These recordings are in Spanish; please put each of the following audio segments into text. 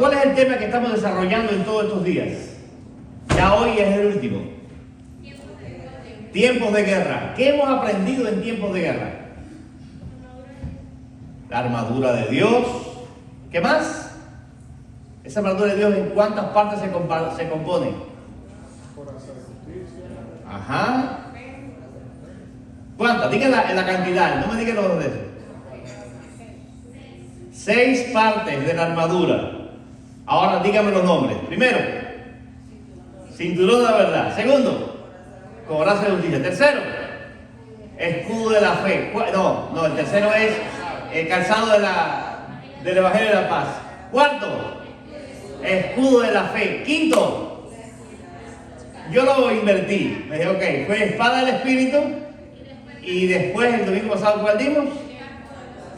¿Cuál es el tema que estamos desarrollando en todos estos días? Ya hoy es el último. Tiempos de guerra. ¿Qué hemos aprendido en tiempos de guerra? La armadura de Dios. ¿Qué más? Esa armadura de Dios, ¿en cuántas partes se compone? Ajá. ¿Cuántas? Díganla en la cantidad, no me digan los de 6 partes de la armadura. Ahora díganme los nombres. Primero, cinturón de la verdad. Segundo, coraza de justicia. Tercero, escudo de la fe. No, el tercero es el calzado del Evangelio de la paz. Cuarto, escudo de la fe. Quinto, yo lo invertí. Me dije, ok, fue espada del Espíritu. Y después, el domingo pasado, ¿cuál dimos?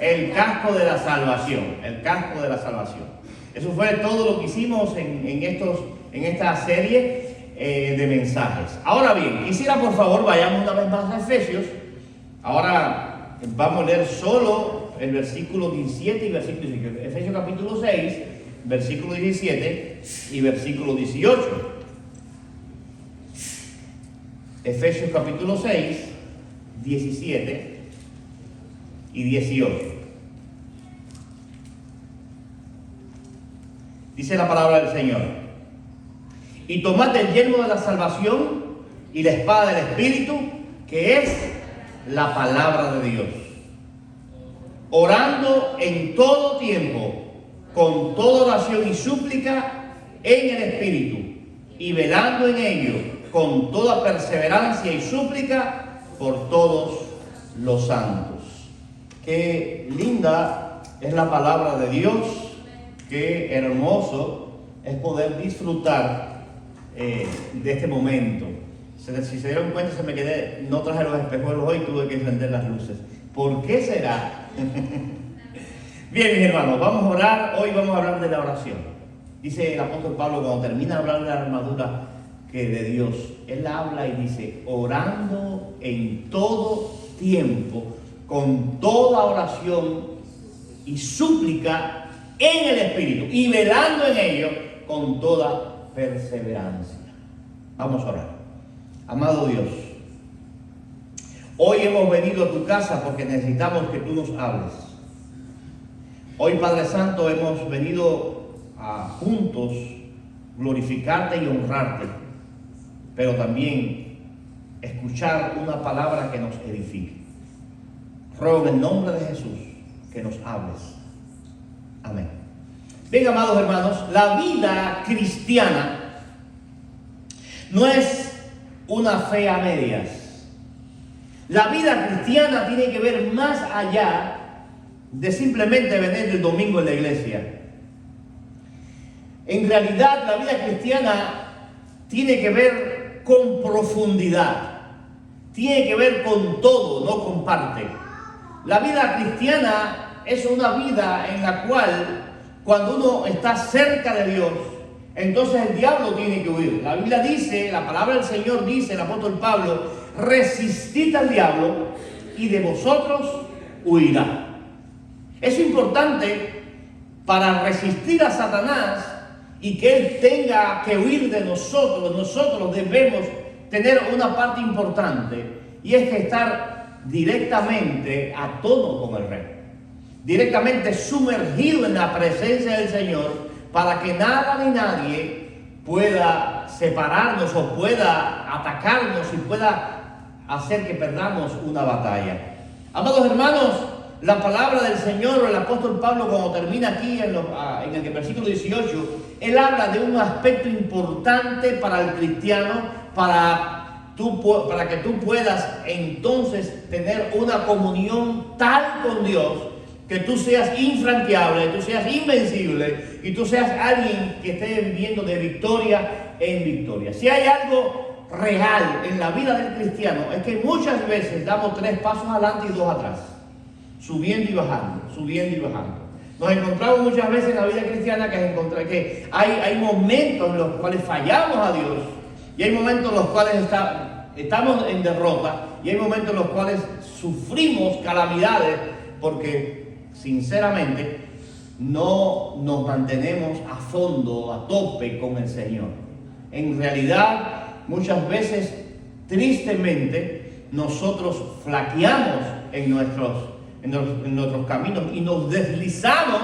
El casco de la salvación. El casco de la salvación. Eso fue todo lo que hicimos en esta serie de mensajes. Ahora bien, quisiera por favor, vayamos una vez más a Efesios. Ahora vamos a leer solo el versículo 17 y versículo 18. Efesios capítulo 6, versículo 17 y versículo 18. Efesios capítulo 6, 17 y 18. Dice la palabra del Señor: y tomad el yelmo de la salvación y la espada del Espíritu, que es la palabra de Dios, orando en todo tiempo, con toda oración y súplica en el Espíritu, y velando en ello con toda perseverancia y súplica por todos los santos. Qué linda es la palabra de Dios. Qué hermoso es poder disfrutar de este momento. Si se dieron cuenta, no traje los espejuelos hoy, tuve que encender las luces. ¿Por qué será? Bien, mis hermanos, vamos a orar. Hoy vamos a hablar de la oración. Dice el apóstol Pablo, cuando termina de hablar de la armadura de Dios, él habla y dice: orando en todo tiempo, con toda oración y súplica en el Espíritu, y velando en ello con toda perseverancia. Vamos a orar. Amado Dios, hoy hemos venido a tu casa porque necesitamos que tú nos hables. Hoy, Padre Santo, hemos venido a juntos glorificarte y honrarte, pero también escuchar una palabra que nos edifique. Ruego en el nombre de Jesús que nos hables. Amén. Bien, amados hermanos, la vida cristiana no es una fe a medias. La vida cristiana tiene que ver más allá de simplemente venir el domingo en la iglesia. En realidad, la vida cristiana tiene que ver con profundidad, tiene que ver con todo, no con parte. La vida cristiana es una vida en la cual, cuando uno está cerca de Dios, entonces el diablo tiene que huir. La Biblia dice, la palabra del Señor dice, el apóstol Pablo: resistid al diablo y de vosotros huirá. Es importante para resistir a Satanás y que él tenga que huir de nosotros. Nosotros debemos tener una parte importante, y es que estar directamente a tono con el Rey, directamente sumergido en la presencia del Señor, para que nada ni nadie pueda separarnos o pueda atacarnos y pueda hacer que perdamos una batalla. Amados hermanos, la palabra del Señor, el apóstol Pablo, cuando termina aquí en el versículo 18, él habla de un aspecto importante para el cristiano, para que tú puedas entonces tener una comunión tal con Dios, que tú seas infranqueable, tú seas invencible y tú seas alguien que esté viviendo de victoria en victoria. Si hay algo real en la vida del cristiano, es que muchas veces damos 3 pasos adelante y 2 atrás, subiendo y bajando, subiendo y bajando. Nos encontramos muchas veces en la vida cristiana que hay momentos en los cuales fallamos a Dios, y hay momentos en los cuales estamos en derrota, y hay momentos en los cuales sufrimos calamidades porque sinceramente no nos mantenemos a fondo, a tope con el Señor. En realidad, muchas veces, tristemente, nosotros flaqueamos en nuestros caminos y nos deslizamos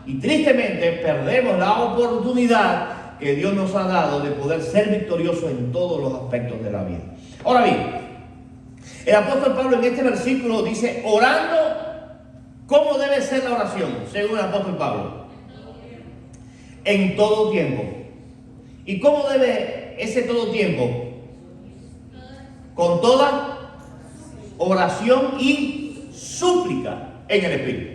y tristemente perdemos la oportunidad que Dios nos ha dado de poder ser victoriosos en todos los aspectos de la vida. Ahora bien, el apóstol Pablo en este versículo dice, orando, ¿cómo debe ser la oración? Según el apóstol Pablo. En todo tiempo. ¿Y cómo debe ese todo tiempo? Con toda oración y súplica en el Espíritu.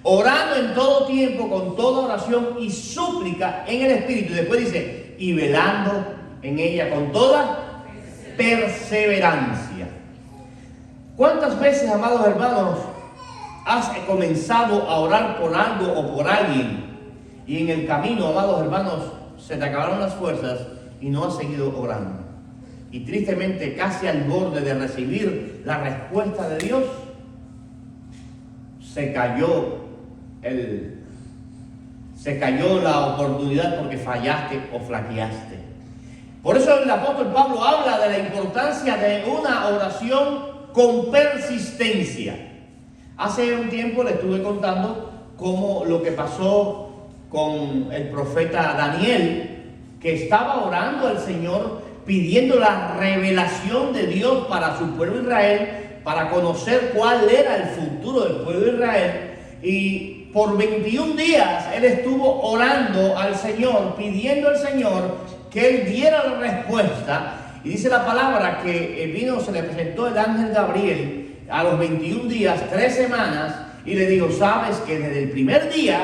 Orando en todo tiempo, con toda oración y súplica en el Espíritu. Y después dice, y velando en ella con toda perseverancia. ¿Cuántas veces, amados hermanos, has comenzado a orar por algo o por alguien y en el camino, amados hermanos, se te acabaron las fuerzas y no has seguido orando? Y tristemente, casi al borde de recibir la respuesta de Dios, se cayó la oportunidad porque fallaste o flaqueaste. Por eso el apóstol Pablo habla de la importancia de una oración con persistencia. Hace un tiempo le estuve contando cómo lo que pasó con el profeta Daniel, que estaba orando al Señor pidiendo la revelación de Dios para su pueblo Israel, para conocer cuál era el futuro del pueblo de Israel. Y por 21 días él estuvo orando al Señor, pidiendo al Señor que él diera la respuesta. Y dice la palabra que se le presentó el ángel Gabriel a los 21 días, 3 semanas, y le dijo, sabes que desde el primer día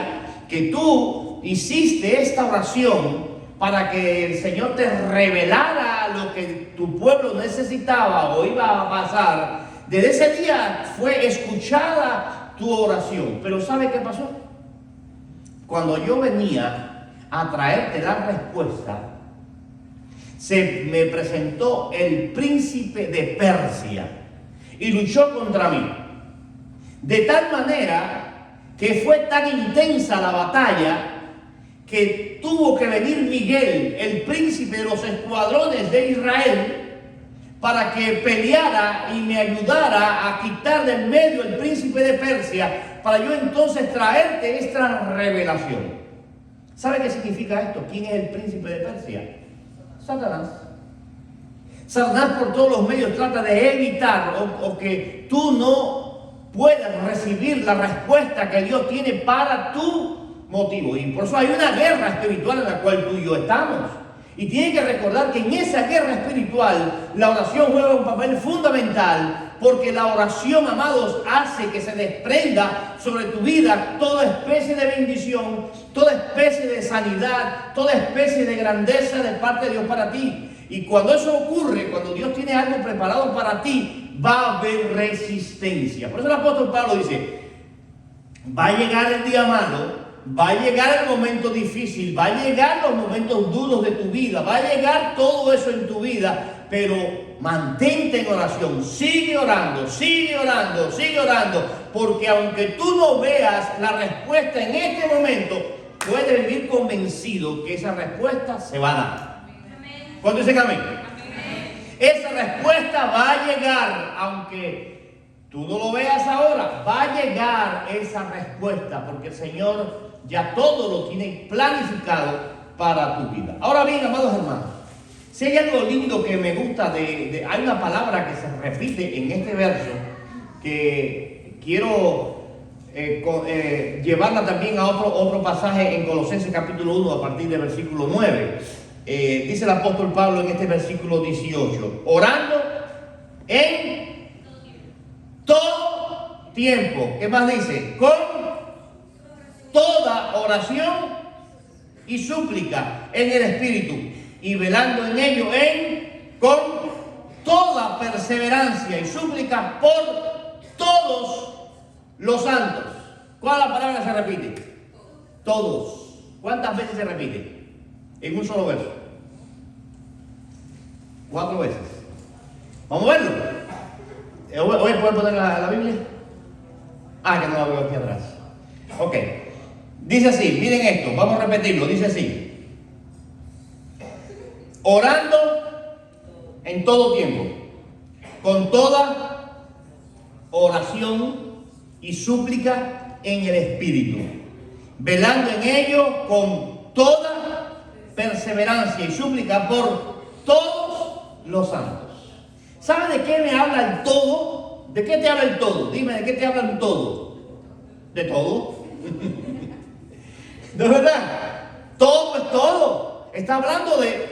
que tú hiciste esta oración para que el Señor te revelara lo que tu pueblo necesitaba o iba a pasar, desde ese día fue escuchada tu oración. Pero ¿sabe qué pasó? Cuando yo venía a traerte la respuesta, se me presentó el príncipe de Persia y luchó contra mí. De tal manera que fue tan intensa la batalla que tuvo que venir Miguel, el príncipe de los escuadrones de Israel, para que peleara y me ayudara a quitar del medio el príncipe de Persia, para yo entonces traerte esta revelación. ¿Sabe qué significa esto? ¿Quién es el príncipe de Persia? Satanás. Satanás por todos los medios trata de evitar o que tú no puedas recibir la respuesta que Dios tiene para tu motivo. Y por eso hay una guerra espiritual en la cual tú y yo estamos. Y tiene que recordar que en esa guerra espiritual la oración juega un papel fundamental, porque la oración, amados, hace que se desprenda sobre tu vida toda especie de bendición, toda especie de sanidad, toda especie de grandeza de parte de Dios para ti. Y cuando eso ocurre, cuando Dios tiene algo preparado para ti, va a haber resistencia. Por eso el apóstol Pablo dice, va a llegar el día malo, va a llegar el momento difícil, va a llegar los momentos duros de tu vida, va a llegar todo eso en tu vida, pero mantente en oración, sigue orando, sigue orando, sigue orando, porque aunque tú no veas la respuesta en este momento, puedes vivir convencido que esa respuesta se va a dar. ¿Cuánto dicen amén? Esa respuesta va a llegar, aunque tú no lo veas ahora, va a llegar esa respuesta, porque el Señor ya todo lo tiene planificado para tu vida. Ahora bien, amados hermanos, si hay algo lindo que me gusta hay una palabra que se repite en este verso que quiero llevarla también a otro pasaje en Colosenses capítulo 1 a partir del versículo 9. Dice el apóstol Pablo en este versículo 18, orando en todo tiempo. ¿Qué más dice? Con toda oración y súplica en el Espíritu, y velando en ello con toda perseverancia y súplica por todos los santos. ¿Cuál es la palabra que se repite? Todos. ¿Cuántas veces se repite? En un solo verso. 4 veces. Vamos a verlo. ¿Hoy pueden poner la Biblia? Que no la veo aquí atrás. Ok. Dice así, miren esto, vamos a repetirlo, dice así: orando en todo tiempo, con toda oración y súplica en el Espíritu, velando en ello con toda perseverancia y súplica por todos los santos. ¿Sabe de qué me habla el todo? ¿De qué te habla el todo? Dime, ¿de qué te habla el todo? ¿De todo? ¿De verdad? Todo es todo. Está hablando de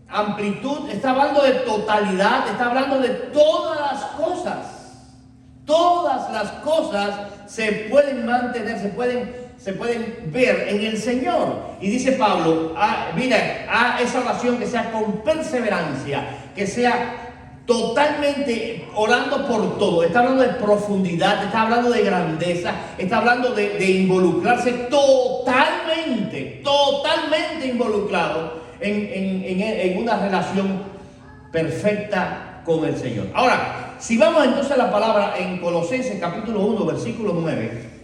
amplitud, está hablando de totalidad, está hablando de todas las cosas. Todas las cosas se pueden mantener, se pueden ver en el Señor. Y dice Pablo, mira, esa oración que sea con perseverancia, que sea totalmente orando por todo. Está hablando de profundidad, está hablando de grandeza, está hablando de involucrarse totalmente involucrado en una relación perfecta con el Señor. Ahora, si vamos entonces a la palabra en Colosenses capítulo 1, versículo 9,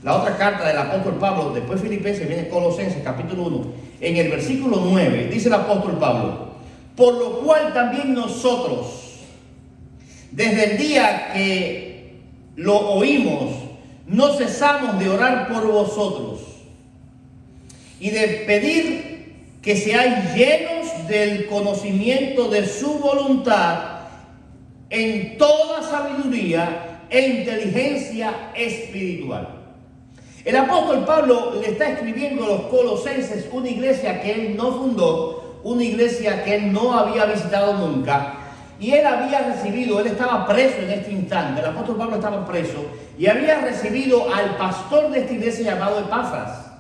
la otra carta del apóstol Pablo, después Filipenses, viene Colosenses capítulo 1, en el versículo 9, dice el apóstol Pablo: por lo cual también nosotros, desde el día que lo oímos, no cesamos de orar por vosotros y de pedir que seáis llenos del conocimiento de su voluntad en toda sabiduría e inteligencia espiritual. El apóstol Pablo le está escribiendo a los colosenses, una iglesia que él no fundó, una iglesia que él no había visitado nunca, y él estaba preso en este instante. El apóstol Pablo estaba preso y había recibido al pastor de esta iglesia llamado Epafras,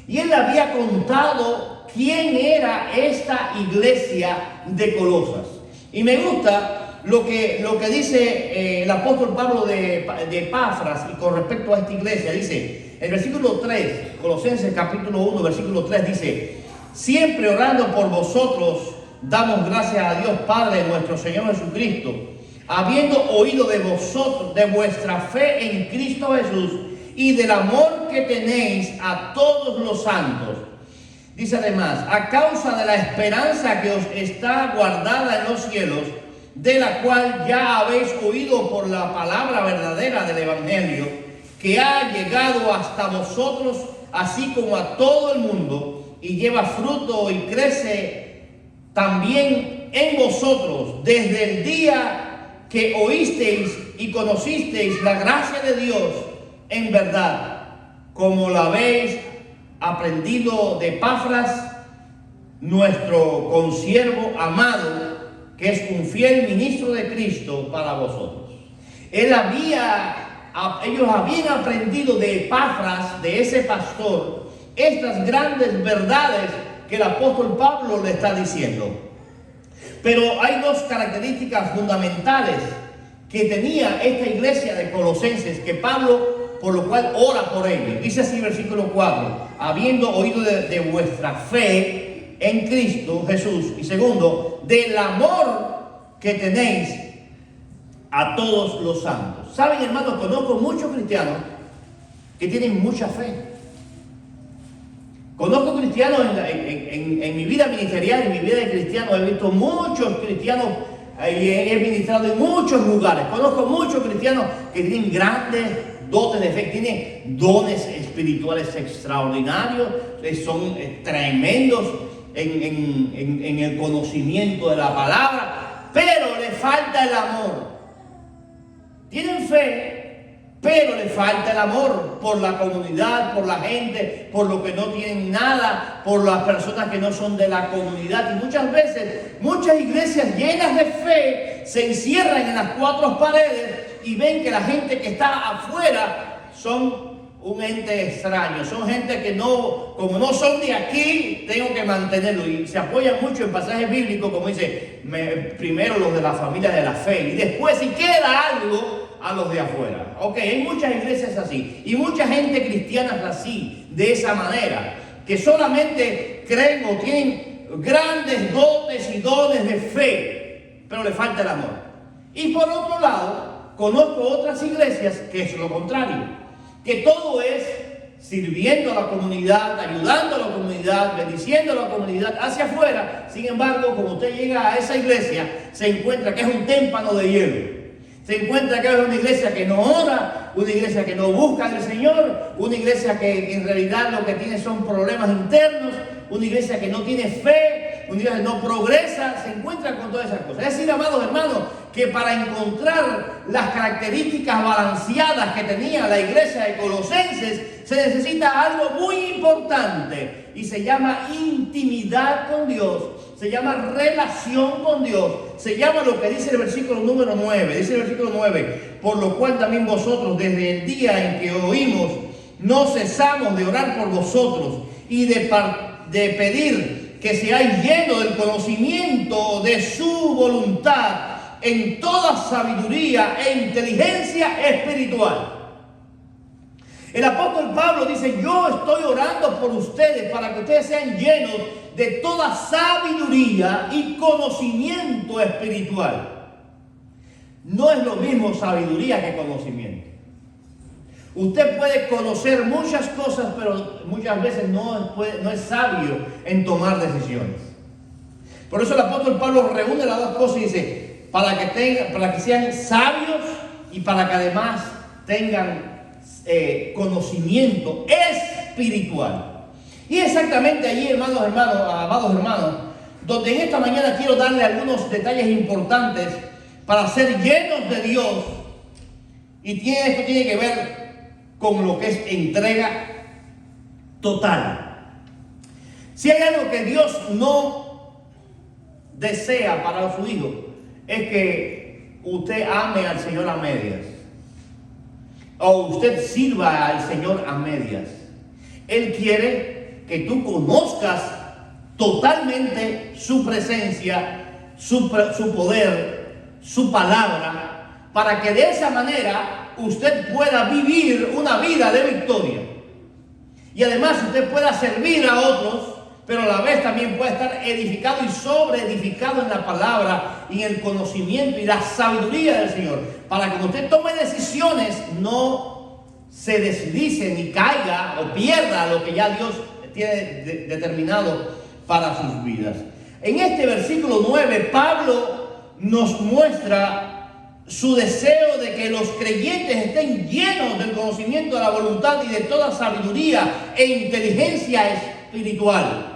y él le había contado quién era esta iglesia de Colosas. Y me gusta lo que dice el apóstol Pablo de Epafras y con respecto a esta iglesia. Dice, el versículo 3, Colosenses capítulo 1, versículo 3 dice: siempre orando por vosotros, damos gracias a Dios Padre de nuestro Señor Jesucristo, habiendo oído de vosotros, de vuestra fe en Cristo Jesús y del amor que tenéis a todos los santos. Dice además, a causa de la esperanza que os está guardada en los cielos, de la cual ya habéis oído por la palabra verdadera del Evangelio, que ha llegado hasta vosotros, así como a todo el mundo, y lleva fruto y crece también en vosotros, desde el día que oísteis y conocisteis la gracia de Dios en verdad, como la habéis aprendido de Epafras, nuestro consiervo amado, que es un fiel ministro de Cristo para vosotros. Ellos habían aprendido de Epafras, de ese pastor, estas grandes verdades que el apóstol Pablo le está diciendo. Pero hay dos características fundamentales que tenía esta iglesia de Colosenses, que Pablo, por lo cual ora por ellos. Dice así versículo 4, habiendo oído de vuestra fe en Cristo Jesús, y segundo, del amor que tenéis a todos los santos. Saben, hermanos, conozco muchos cristianos que tienen mucha fe. Conozco cristianos en mi vida ministerial, en mi vida de cristiano, he visto muchos cristianos y he ministrado en muchos lugares. Conozco muchos cristianos que tienen grandes dotes de fe, tienen dones espirituales extraordinarios, son tremendos en el conocimiento de la palabra, pero le falta el amor. Tienen fe, pero le falta el amor por la comunidad, por la gente, por lo que no tienen nada, por las personas que no son de la comunidad. Y muchas veces, muchas iglesias llenas de fe se encierran en las cuatro paredes y ven que la gente que está afuera son un ente extraño, son gente que no, como no son de aquí, tengo que mantenerlo. Y se apoyan mucho en pasajes bíblicos, como dice, primero los de la familia de la fe, y después si queda algo, a los de afuera. Ok, hay muchas iglesias así, y mucha gente cristiana así, de esa manera, que solamente creen o tienen grandes dotes y dones de fe, pero le falta el amor. Y por otro lado, conozco otras iglesias que es lo contrario, que todo es sirviendo a la comunidad, ayudando a la comunidad, bendiciendo a la comunidad hacia afuera. Sin embargo, cuando usted llega a esa iglesia, se encuentra que es un témpano de hielo. Se encuentra que es una iglesia que no ora, una iglesia que no busca al Señor, una iglesia que en realidad lo que tiene son problemas internos, una iglesia que no tiene fe, una iglesia que no progresa. Se encuentra con todas esas cosas. Es decir, amados hermanos, que para encontrar las características balanceadas que tenía la iglesia de Colosenses, se necesita algo muy importante y se llama intimidad con Dios, se llama relación con Dios, se llama lo que dice el versículo número 9, dice el versículo 9, por lo cual también vosotros desde el día en que oímos no cesamos de orar por vosotros y de pedir que seáis llenos del conocimiento de su voluntad en toda sabiduría e inteligencia espiritual. El apóstol Pablo dice, yo estoy orando por ustedes para que ustedes sean llenos de toda sabiduría y conocimiento espiritual. No es lo mismo sabiduría que conocimiento. Usted puede conocer muchas cosas, pero muchas veces no es sabio en tomar decisiones. Por eso el apóstol Pablo reúne las dos cosas y dice, para que sean sabios y para que además tengan conocimiento espiritual. Y exactamente allí, amados hermanos, donde en esta mañana quiero darle algunos detalles importantes para ser llenos de Dios. Y esto tiene que ver con lo que es entrega total. Si hay algo que Dios no desea para su hijo, es que usted ame al Señor a medias, o usted sirva al Señor a medias. Él quiere que tú conozcas totalmente su presencia, su poder, su palabra, para que de esa manera usted pueda vivir una vida de victoria. Y además usted pueda servir a otros, pero a la vez también puede estar edificado y sobreedificado en la palabra y en el conocimiento y la sabiduría del Señor, para que cuando usted tome decisiones no se deslice ni caiga o pierda lo que ya Dios tiene determinado para sus vidas. En este versículo 9, Pablo nos muestra su deseo de que los creyentes estén llenos del conocimiento de la voluntad y de toda sabiduría e inteligencia espiritual.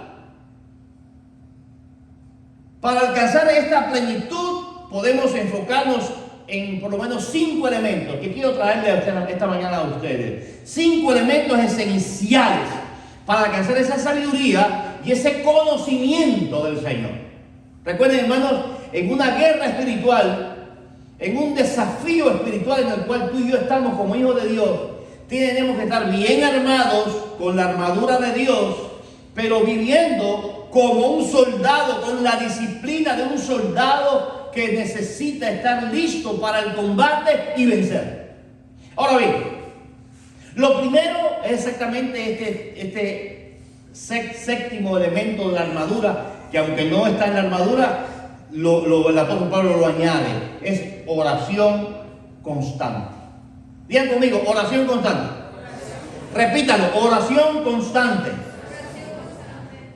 Para alcanzar esta plenitud podemos enfocarnos en por lo menos 5 elementos que quiero traerle esta mañana a ustedes. 5 elementos esenciales para alcanzar esa sabiduría y ese conocimiento del Señor. Recuerden, hermanos, en una guerra espiritual, en un desafío espiritual en el cual tú y yo estamos como hijos de Dios, tenemos que estar bien armados con la armadura de Dios, pero viviendo como un soldado, con la disciplina de un soldado que necesita estar listo para el combate y vencer. Ahora bien, lo primero es exactamente este séptimo elemento de la armadura, que aunque no está en la armadura, el apóstol Pablo lo añade, es oración constante. Digan conmigo, oración constante. Repítalo, oración constante.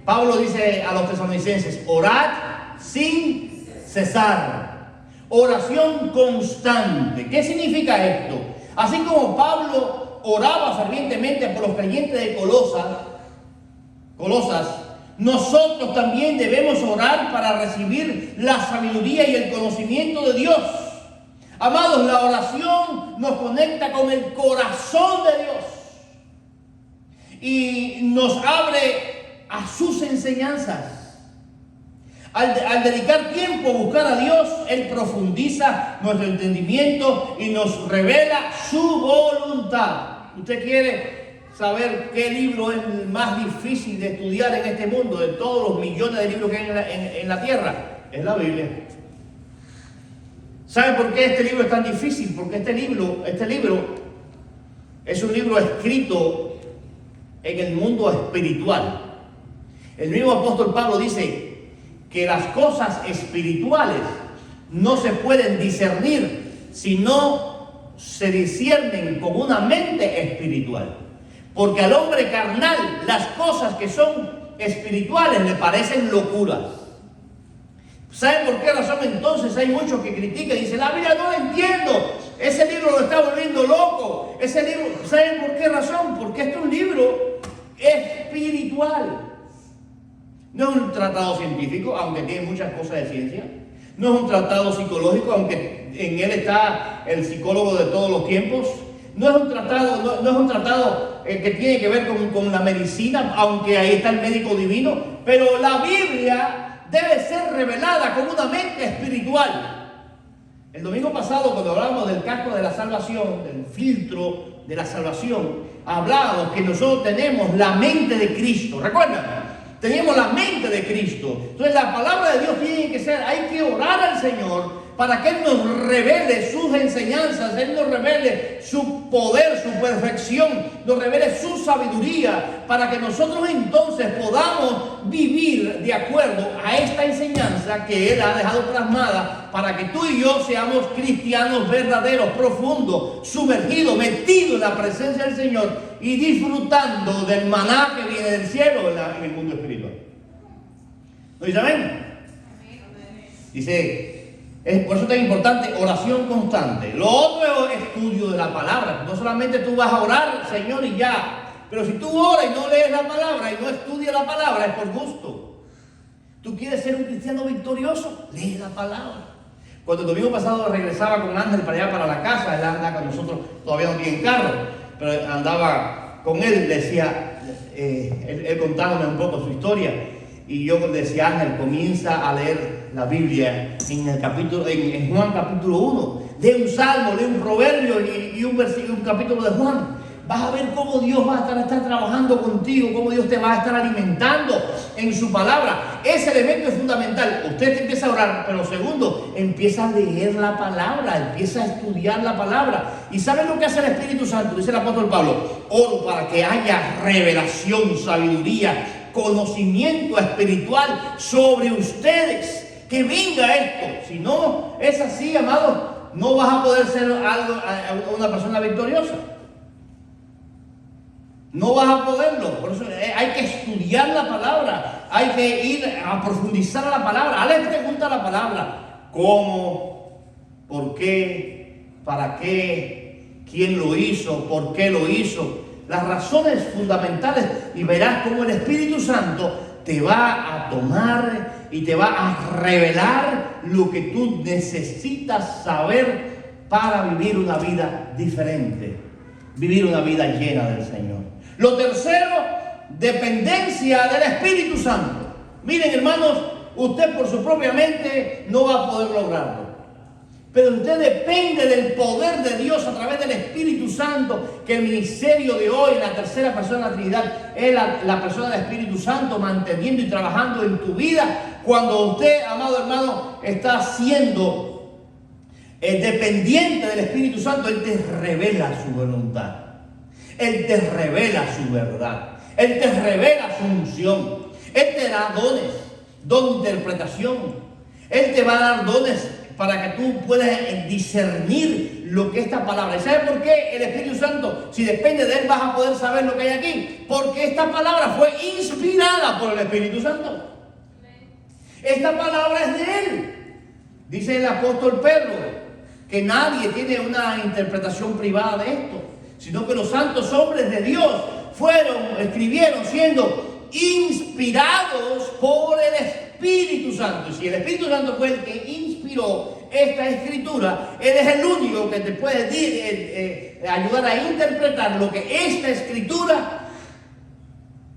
Pablo dice a los tesalonicenses, orad sin cesar. Oración constante. ¿Qué significa esto? Así como Pablo oraba fervientemente por los creyentes de Colosas, nosotros también debemos orar para recibir la sabiduría y el conocimiento de Dios. Amados, la oración nos conecta con el corazón de Dios y nos abre a sus enseñanzas. Al dedicar tiempo a buscar a Dios, Él profundiza nuestro entendimiento y nos revela su voluntad. ¿Usted quiere saber qué libro es el más difícil de estudiar en este mundo, de todos los millones de libros que hay en la tierra? Es la Biblia. ¿Sabe por qué este libro es tan difícil? Porque este libro es un libro escrito en el mundo espiritual. El mismo apóstol Pablo dice que las cosas espirituales no se pueden discernir sino se disciernen con una mente espiritual. Porque al hombre carnal las cosas que son espirituales le parecen locuras. ¿Saben por qué razón entonces hay muchos que critican y dicen, la Biblia no la entiendo, ese libro lo está volviendo loco, ese libro, ¿saben por qué razón? Porque este es un libro espiritual. No es un tratado científico, aunque tiene muchas cosas de ciencia. No es un tratado psicológico, aunque en él está el psicólogo de todos los tiempos. No es un tratado que tiene que ver con la medicina, aunque ahí está el médico divino. Pero la Biblia debe ser revelada con una mente espiritual. El domingo pasado, cuando hablábamos del casco de la salvación, del filtro de la salvación, hablábamos que nosotros tenemos la mente de Cristo. ¿Recuerdan? Tenemos la mente de Cristo. Entonces la palabra de Dios tiene que ser, hay que orar al Señor para que Él nos revele sus enseñanzas, Él nos revele su poder, su perfección, nos revele su sabiduría, para que nosotros entonces podamos vivir de acuerdo a esta enseñanza que Él ha dejado plasmada, para que tú y yo seamos cristianos verdaderos, profundos, sumergidos, metidos en la presencia del Señor y disfrutando del maná que viene del cielo en el mundo espiritual. ¿Lo dice amén? Dice... por eso es tan importante oración constante. Lo otro es estudio de la palabra. No solamente tú vas a orar, Señor, y ya. Pero si tú oras y no lees la palabra y no estudias la palabra, es por gusto. ¿Tú quieres ser un cristiano victorioso? Lee la palabra. Cuando el domingo pasado regresaba con Ángel para allá, para la casa, él anda con nosotros, todavía no tiene carro, pero andaba con él, decía, él contándome un poco su historia. Y yo decía, Ángel, comienza a leer la Biblia en Juan capítulo 1. Lee un salmo, lee un proverbio y un capítulo de Juan. Vas a ver cómo Dios va a estar trabajando contigo, cómo Dios te va a estar alimentando en su palabra. Ese elemento es fundamental. Usted empieza a orar, pero segundo, empieza a leer la palabra, empieza a estudiar la palabra. ¿Y saben lo que hace el Espíritu Santo? Dice el apóstol Pablo, oro para que haya revelación, sabiduría, conocimiento espiritual sobre ustedes. Que venga esto. Si no es así, amado, no vas a poder ser una persona victoriosa. No vas a poderlo. Por eso hay que estudiar la palabra. Hay que ir a profundizar a la palabra. Hazle pregunta a la palabra. ¿Cómo? ¿Por qué? ¿Para qué? ¿Quién lo hizo? ¿Por qué lo hizo? Las razones fundamentales, y verás cómo el Espíritu Santo te va a tomar y te va a revelar lo que tú necesitas saber para vivir una vida diferente, vivir una vida llena del Señor. Lo tercero, dependencia del Espíritu Santo. Miren, hermanos, usted por su propia mente no va a poder lograrlo. Pero usted depende del poder de Dios a través del Espíritu Santo, que el ministerio de hoy, la tercera persona de la Trinidad, es la persona del Espíritu Santo manteniendo y trabajando en tu vida. Cuando usted, amado hermano, está siendo dependiente del Espíritu Santo, Él te revela su voluntad. Él te revela su verdad. Él te revela su unción. Él te da dones, don de interpretación. Él te va a dar dones para que tú puedas discernir lo que esta palabra. ¿Y sabes por qué el Espíritu Santo, si depende de Él, vas a poder saber lo que hay aquí? Porque esta palabra fue inspirada por el Espíritu Santo. Esta palabra es de Él. Dice el apóstol Pedro que nadie tiene una interpretación privada de esto, sino que los santos hombres de Dios escribieron siendo inspirados por el Espíritu Santo. Y si el Espíritu Santo fue el que inspiró esta escritura, Él es el único que te puede ayudar a interpretar lo que esta escritura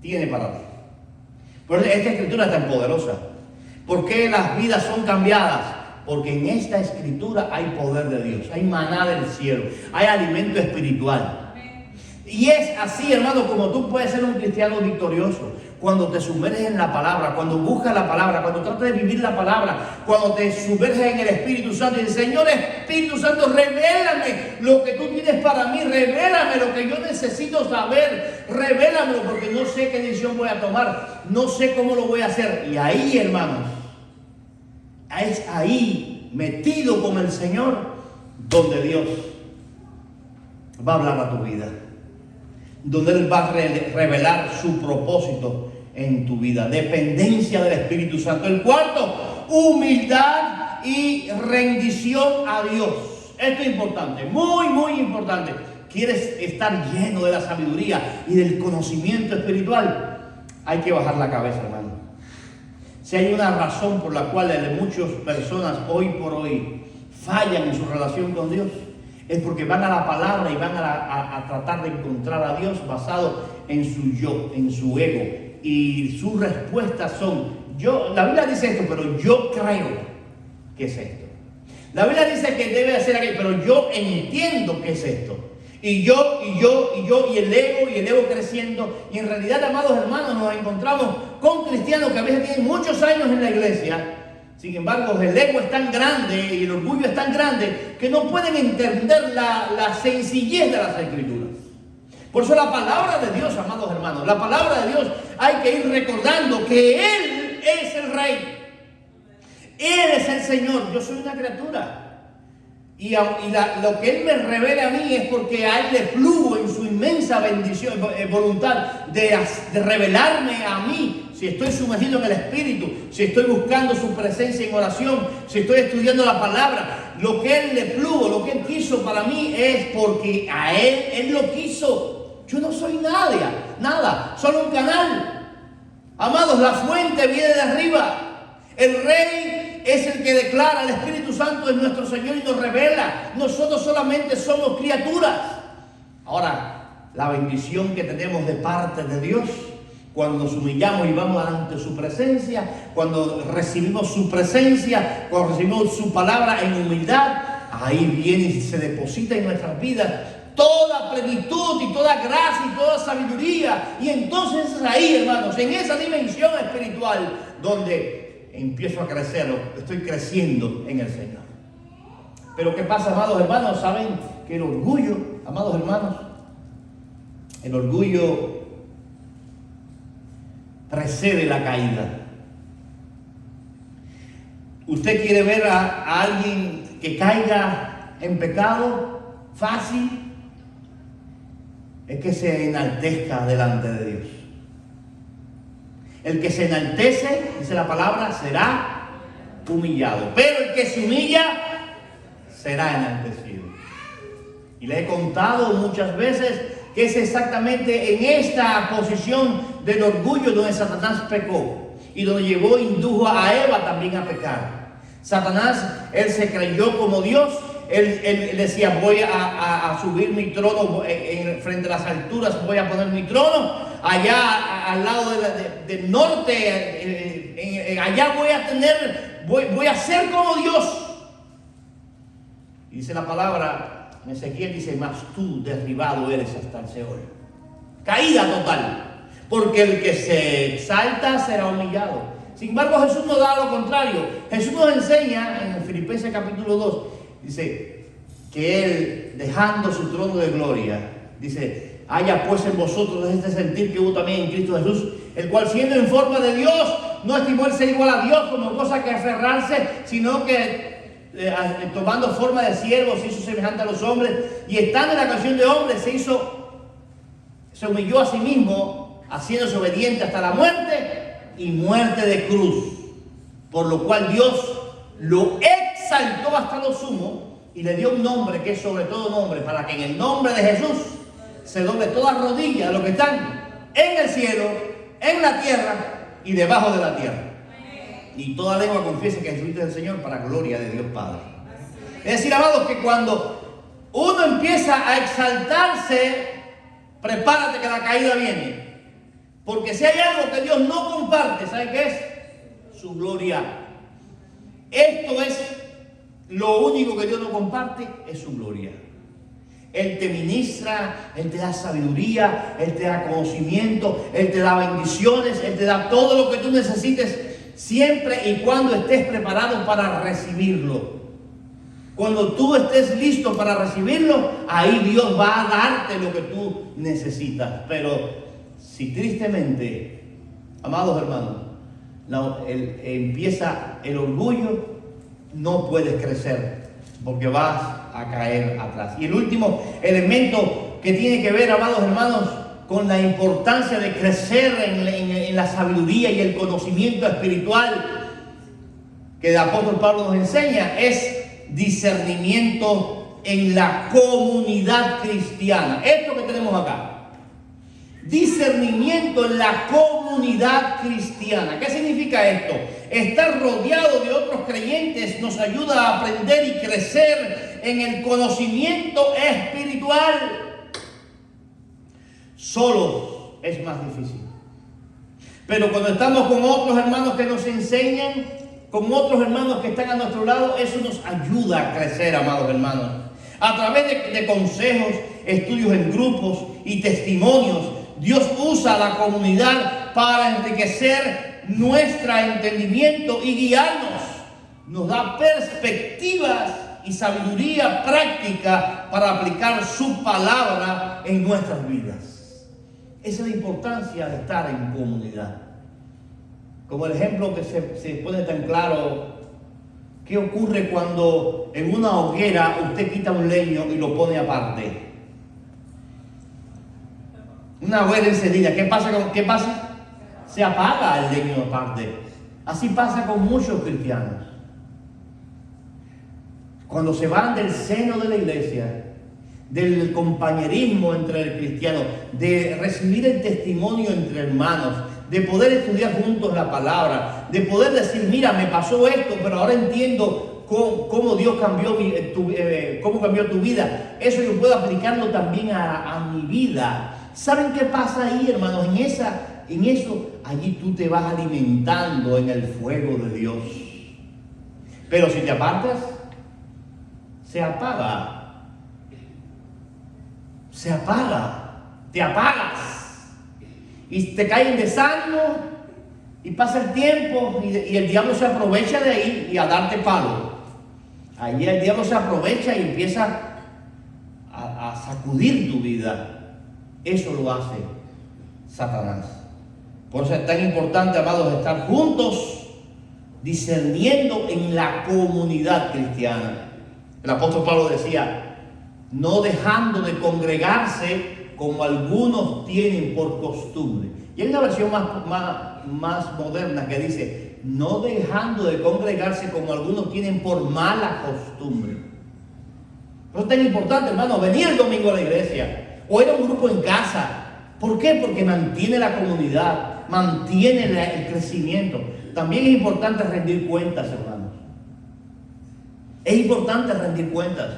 tiene para ti. Por eso esta escritura es tan poderosa. ¿Por qué las vidas son cambiadas? Porque en esta escritura hay poder de Dios, hay maná del cielo, hay alimento espiritual. Y es así, hermano, como tú puedes ser un cristiano victorioso. Cuando te sumerges en la palabra, cuando buscas la palabra, cuando tratas de vivir la palabra, cuando te sumerges en el Espíritu Santo y dices, Señor Espíritu Santo, revélame lo que tú tienes para mí, revélame lo que yo necesito saber, revélamelo porque no sé qué decisión voy a tomar, no sé cómo lo voy a hacer. Y ahí, hermanos, es ahí, metido con el Señor, donde Dios va a hablar a tu vida, donde Él va a revelar su propósito en tu vida. Dependencia del Espíritu Santo. El cuarto, humildad y rendición a Dios. Esto es importante, muy, muy importante. ¿Quieres estar lleno de la sabiduría y del conocimiento espiritual? Hay que bajar la cabeza, hermano. Si hay una razón por la cual muchas personas hoy por hoy fallan en su relación con Dios, es porque van a la palabra y van a tratar de encontrar a Dios basado en su yo, en su ego. Y sus respuestas son, la Biblia dice esto, pero yo creo que es esto. La Biblia dice que debe hacer aquello, pero yo entiendo que es esto. Y el ego creciendo. Y en realidad, amados hermanos, nos encontramos con cristianos que a veces tienen muchos años en la iglesia. Sin embargo, el ego es tan grande y el orgullo es tan grande que no pueden entender la sencillez de las Escrituras. Por eso la palabra de Dios, amados hermanos, la palabra de Dios hay que ir recordando que Él es el Rey. Él es el Señor. Yo soy una criatura. Y lo que Él me revela a mí es porque a Él le plugo en su inmensa bendición, voluntad de revelarme a mí. Si estoy sumergido en el Espíritu, si estoy buscando su presencia en oración, si estoy estudiando la palabra, lo que Él le plugo, lo que Él quiso para mí es porque a Él lo quiso. Yo no soy nada, solo un canal. Amados, la fuente viene de arriba. El Rey es el que declara, el Espíritu Santo es nuestro Señor y nos revela. Nosotros solamente somos criaturas. Ahora, la bendición que tenemos de parte de Dios, cuando nos humillamos y vamos ante su presencia, cuando recibimos su presencia, cuando recibimos su palabra en humildad, ahí viene y se deposita en nuestras vidas toda plenitud y toda gracia y toda sabiduría. Y entonces es ahí, hermanos, en esa dimensión espiritual donde empiezo a crecer, estoy creciendo en el Señor. Pero ¿qué pasa, amados hermanos? Saben que el orgullo, amados hermanos, el orgullo precede la caída. ¿Usted quiere ver a alguien que caiga en pecado fácil? Es que se enaltezca delante de Dios. El que se enaltece, dice la palabra, será humillado. Pero el que se humilla, será enaltecido. Y le he contado muchas veces que es exactamente en esta posición del orgullo donde Satanás pecó. Y donde indujo a Eva también a pecar. Satanás, él se creyó como Dios. Él decía, voy a subir mi trono frente a las alturas, voy a poner mi trono allá al lado del norte, allá voy a ser como Dios. Y dice la palabra, en Ezequiel dice, mas tú derribado eres hasta el Seol. Caída total, porque el que se exalta será humillado. Sin embargo, Jesús nos da lo contrario. Jesús nos enseña en Filipenses capítulo 2, dice que Él, dejando su trono de gloria, dice, haya pues en vosotros este sentir que hubo también en Cristo Jesús, el cual siendo en forma de Dios, no estimó el ser igual a Dios como cosa que aferrarse, sino que tomando forma de siervo se hizo semejante a los hombres, y estando en la condición de hombre se humilló a sí mismo, haciéndose obediente hasta la muerte y muerte de cruz, por lo cual Dios lo exaltó hasta lo sumo y le dio un nombre que es sobre todo nombre, para que en el nombre de Jesús se doble toda rodilla de los que están en el cielo, en la tierra y debajo de la tierra. Y toda lengua confiese que Jesucristo es el Señor, para gloria de Dios Padre. Es decir, amados, que cuando uno empieza a exaltarse, prepárate que la caída viene. Porque si hay algo que Dios no comparte, ¿sabe qué es? Su gloria. Esto es lo único que Dios no comparte, es su gloria. Él te ministra, Él te da sabiduría, Él te da conocimiento, Él te da bendiciones, Él te da todo lo que tú necesites, siempre y cuando estés preparado para recibirlo. Cuando tú estés listo para recibirlo, ahí Dios va a darte lo que tú necesitas. Pero si tristemente, amados hermanos, empieza el orgullo, no puedes crecer, porque vas a caer atrás. Y el último elemento que tiene que ver, amados hermanos, con la importancia de crecer en la sabiduría y el conocimiento espiritual que el apóstol Pablo nos enseña, es discernimiento en la comunidad cristiana. Esto que tenemos acá. Discernimiento en la comunidad cristiana. ¿Qué significa esto? Estar rodeado de otros creyentes nos ayuda a aprender y crecer en el conocimiento espiritual. Solos es más difícil. Pero cuando estamos con otros hermanos que nos enseñan, con otros hermanos que están a nuestro lado, eso nos ayuda a crecer, amados hermanos. A través de consejos, estudios en grupos y testimonios, Dios usa la comunidad para enriquecer nuestro entendimiento y guiarnos. Nos da perspectivas y sabiduría práctica para aplicar su palabra en nuestras vidas. Esa es la importancia de estar en comunidad. Como el ejemplo que se pone tan claro, ¿qué ocurre cuando en una hoguera usted quita un leño y lo pone aparte? Una hoguera encendida, ¿qué pasa? Se apaga el leño aparte. Así pasa con muchos cristianos. Cuando se van del seno de la iglesia, del compañerismo entre el cristiano, de recibir el testimonio entre hermanos, de poder estudiar juntos la palabra, de poder decir, mira, me pasó esto, pero ahora entiendo cómo Dios cambió cómo cambió tu vida. Eso yo puedo aplicarlo también a mi vida. ¿Saben qué pasa ahí, hermanos? En eso, allí tú te vas alimentando en el fuego de Dios. Pero si te apartas, se apaga. Se apaga. Te apagas. Y te cae en desánimo. Y pasa el tiempo. Y el diablo se aprovecha de ahí y a darte palo. Allí el diablo se aprovecha y empieza a sacudir tu vida. Eso lo hace Satanás. Por eso es tan importante, amados, estar juntos, discerniendo en la comunidad cristiana. El apóstol Pablo decía, no dejando de congregarse como algunos tienen por costumbre. Y hay una versión más moderna que dice, no dejando de congregarse como algunos tienen por mala costumbre. Por eso es tan importante, hermano, venir el domingo a la iglesia o ir a un grupo en casa. ¿Por qué? Porque mantiene la comunidad, mantiene el crecimiento. También es importante rendir cuentas, hermanos. Es importante rendir cuentas.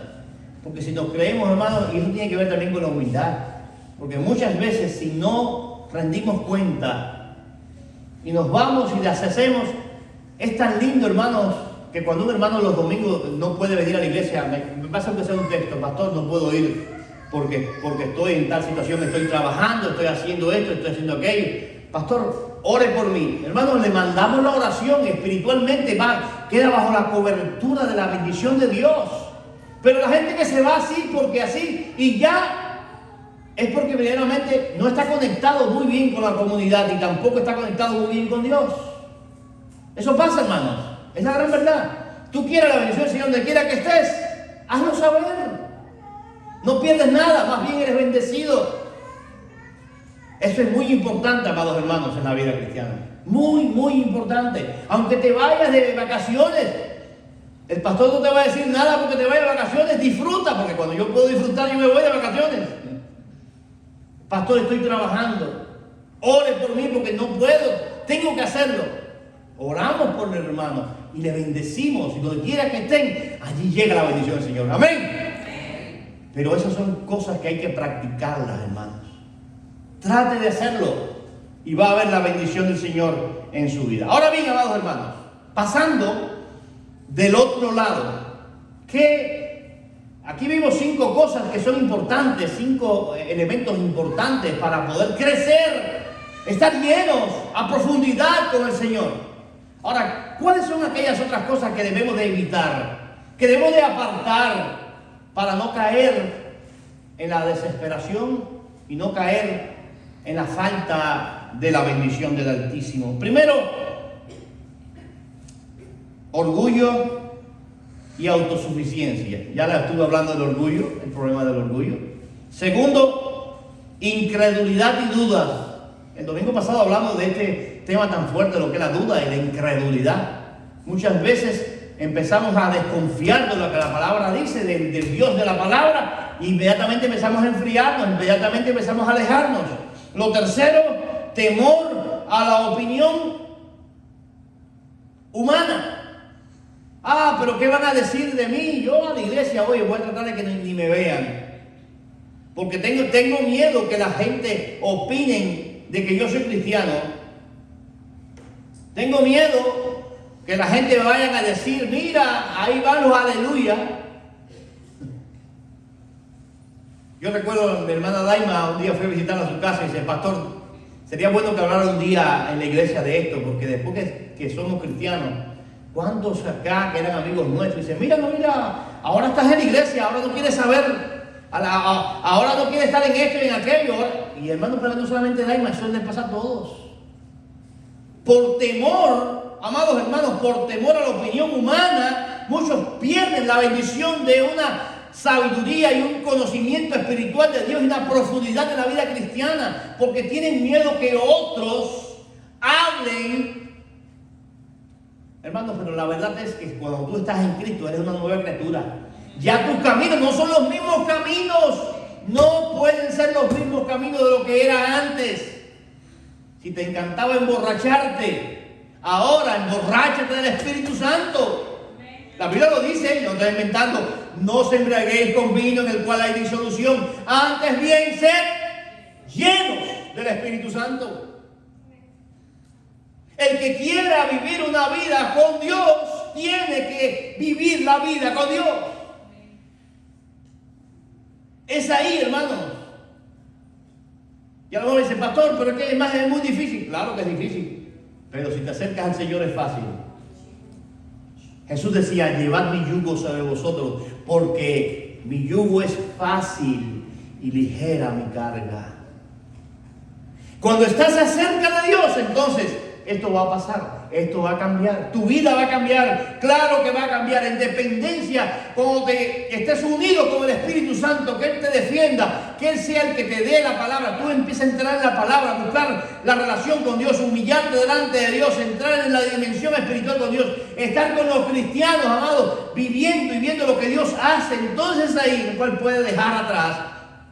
Porque si nos creemos, hermanos, y eso tiene que ver también con la humildad. Porque muchas veces si no rendimos cuenta y nos vamos y las hacemos, es tan lindo, hermanos, que cuando un hermano los domingos no puede venir a la iglesia, me pasa que sea un texto, pastor, no puedo ir porque estoy en tal situación, estoy trabajando, estoy haciendo esto, estoy haciendo aquello. Pastor, ore por mí. Hermanos, le mandamos la oración, espiritualmente queda bajo la cobertura de la bendición de Dios. Pero la gente que se va así, porque así, y ya es porque verdaderamente no está conectado muy bien con la comunidad y tampoco está conectado muy bien con Dios. Eso pasa, hermanos. Es la gran verdad. Tú quieres la bendición del Señor donde quiera que estés, hazlo saber. No pierdes nada, más bien eres bendecido. Eso es muy importante, amados hermanos, en la vida cristiana. Muy, muy importante. Aunque te vayas de vacaciones, el pastor no te va a decir nada porque te vayas de vacaciones. Disfruta, porque cuando yo puedo disfrutar, yo me voy de vacaciones. Pastor, estoy trabajando. Ore por mí porque no puedo. Tengo que hacerlo. Oramos por el hermano y le bendecimos. Y donde quiera que estén, allí llega la bendición del Señor. Amén. Pero esas son cosas que hay que practicarlas, hermanos. Trate de hacerlo y va a haber la bendición del Señor en su vida. Ahora bien, amados hermanos, pasando del otro lado, aquí vimos 5 cosas que son importantes, 5 elementos importantes para poder crecer, estar llenos a profundidad con el Señor. Ahora, ¿cuáles son aquellas otras cosas que debemos de evitar, que debemos de apartar para no caer en la desesperación y no caer en la falta de la bendición del Altísimo? Primero, orgullo y autosuficiencia. Ya le estuve hablando del orgullo, el problema del orgullo. Segundo, incredulidad y dudas. El domingo pasado hablamos de este tema tan fuerte, lo que es la duda y la incredulidad. Muchas veces empezamos a desconfiar de lo que la palabra dice, del Dios de la palabra, e inmediatamente empezamos a enfriarnos, inmediatamente empezamos a alejarnos. Lo tercero, temor a la opinión humana. Pero ¿qué van a decir de mí? Yo a la iglesia, oye, voy a tratar de que ni me vean. Porque tengo miedo que la gente opinen de que yo soy cristiano. Tengo miedo que la gente me vayan a decir, mira, ahí van los aleluya. Yo recuerdo, mi hermana Daima un día fue a visitarla a su casa y dice, pastor, sería bueno que hablara un día en la iglesia de esto, porque después que somos cristianos, ¿cuántos acá que eran amigos nuestros? Dicen, mira, ahora estás en la iglesia, ahora no quieres saber, ahora no quieres estar en esto y en aquello. Y hermano, pero no solamente Daima, eso les pasa a todos. Por temor, amados hermanos, por temor a la opinión humana, muchos pierden la bendición de una sabiduría y un conocimiento espiritual de Dios y una profundidad de la vida cristiana, porque tienen miedo que otros hablen. Hermanos, pero la verdad es que cuando tú estás en Cristo eres una nueva criatura. Ya tus caminos no son los mismos caminos, no pueden ser los mismos caminos de lo que era antes. Si te encantaba emborracharte, ahora emborráchate del Espíritu Santo. La Biblia lo dice, no estoy inventando, no se embriaguéis con vino en el cual hay disolución, antes bien sed llenos del Espíritu Santo. El que quiera vivir una vida con Dios, tiene que vivir la vida con Dios. Es ahí, hermanos. Y a lo mejor dice, pastor, pero es que es muy difícil. Claro que es difícil, pero si te acercas al Señor es fácil. Jesús decía, llevad mi yugo sobre vosotros, porque mi yugo es fácil y ligera mi carga. Cuando estás cerca de Dios, entonces esto va a pasar, esto va a cambiar, tu vida va a cambiar, claro que va a cambiar, en dependencia, cuando estés unido con el Espíritu Santo, que Él te defienda, que Él sea el que te dé la palabra, tú empiezas a entrar en la palabra, a buscar la relación con Dios, humillarte delante de Dios, entrar en la dimensión espiritual con Dios, estar con los cristianos, amados, viviendo y viendo lo que Dios hace. Entonces ahí el cual puede dejar atrás